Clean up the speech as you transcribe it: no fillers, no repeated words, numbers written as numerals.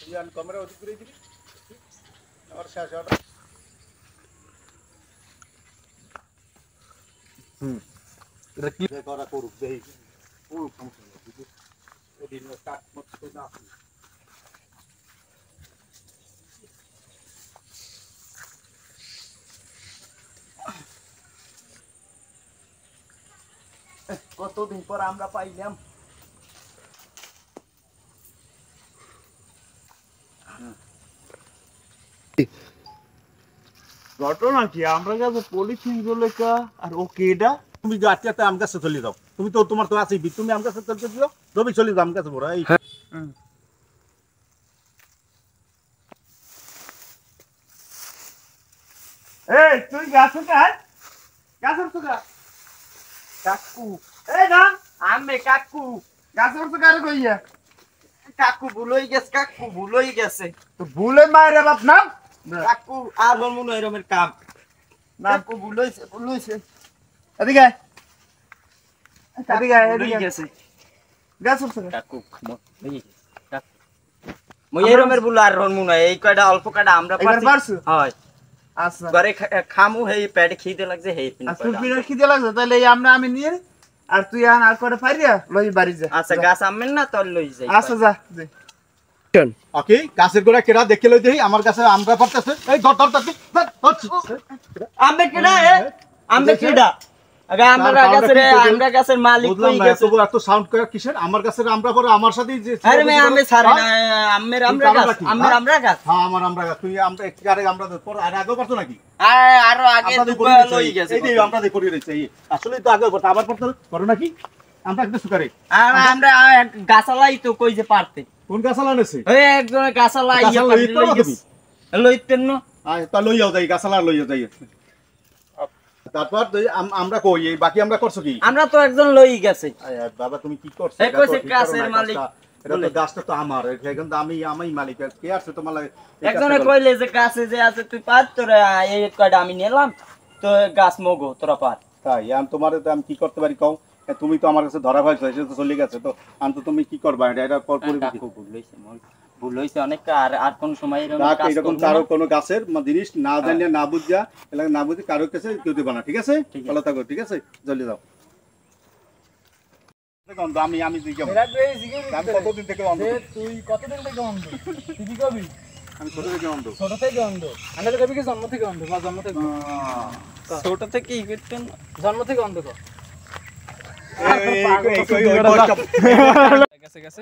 ইয়ান camera ওদিক করে দিবি আর শেষ আর এটা ক্লিক করা করুক দেই পুরো সমস্যা নেই বুঝলি এদিন কাট মত তো না কতদিন পর আমরা পাইলাম ঘটনা কি আমরা কাছে পলিথিন গুলো আর ও কেডা তুমি যাচ্ছে আম কাছে চলে যাও তুমি তো তোমার তো আছেই তুমি আম কাছে চলতে দিও রবি চলে যাও আম কাছে বড় এই এই তুই গাছে কাজ গাছের তো কাকু এই না আমি কাকু গাছের তো কারে কইয়া কাকু ভুলই গেছে তো ভুলে মায়ের বাপ না কাকু আর মনে হয় এরমের কাম না কাকু ভুলইছে এদিকে গেছে গাছের তো কাকু মই এরমের ভুল আর মনে হয় এই কয়টা অল্প কয়টা আমরা পারছি হয় আচ্ছা ঘরে খামু হেই পেটে খিদে লাগছে হেই পিনা খিদে লাগছে তাহলে আমি নিয়ে আর তুই আর করে পারিয়া লই বাড়ি যা আচ্ছা গাছ আমেন না তোর লই যাই আচ্ছা যা ওকে গাছের গোড়া কেডা দেখে লই দেই আমার কাছে আমরা পারতেছে এই ধর আমবে কেডা আমবে কেডা আগে আমরা গাছের মালিক কই গেছে তো এত সাউন্ড করে কিসের আমার গাছের আমরা পরে আমার সাথে যে আরে মে আমি ছাড়ি না আমরা গাছ হ্যাঁ আমরা গাছ তুই আমরা একবারে আমরা পর আর আগে পারতো নাকি আরো আগে দুটো লই গেছে এই যে আমরা দেখি রইছে আসলে তো আগে করতে আবার করতে করো নাকি আমরা একটা সুকারে আমরা গাছালাই তো কই যে পারতে কোন গাছালা নেছে এই একজন গাছালা ইয়া লইতেন না তা লইয়াও যাই গাছালা লইয়াও যাই তারপর আমরা কই এই বাকি আমরা করছো কি আমরা তো একজন লই গেছে বাবা তুমি কি করছো এই কইছে গাছের মালিক এটা তো গাছটা তো আমার এখন আমি মালিক কে আছে তোমার লাগে একজনে কইলে যে গাছে যে আছে তুই পার তোর এই কয়টা আমি নিলাম তো গাছ মগো তোরা পার তাই আমি তোমারে তো আমি কি করতে পারি কও তুমি তো আমার কাছে ধরা পাইছো সে তো চলে গেছে তো আমি তো তুমি কি করবা এটা পরিবর্তন ভুল হইছে অনেক আর কোন সময় এরকম কারো কোনো গাছের জিনিস না জানিয়ে না বুঝা এলাকা না বুঝে কারো কাছে কেউ দেবা না ঠিক আছে ভালো থাকো ঠিক আছে জলদি যাও আমি কতদিন থেকে অন্ধ তুই কতদিন থেকে অন্ধ তুই কি কবি আমি ছোট থেকে অন্ধ আমি তো কবি কি জন্ম থেকে অন্ধ বা জন্ম থেকে ছোট থেকে কি করতেন জন্ম থেকে অন্ধ গেছে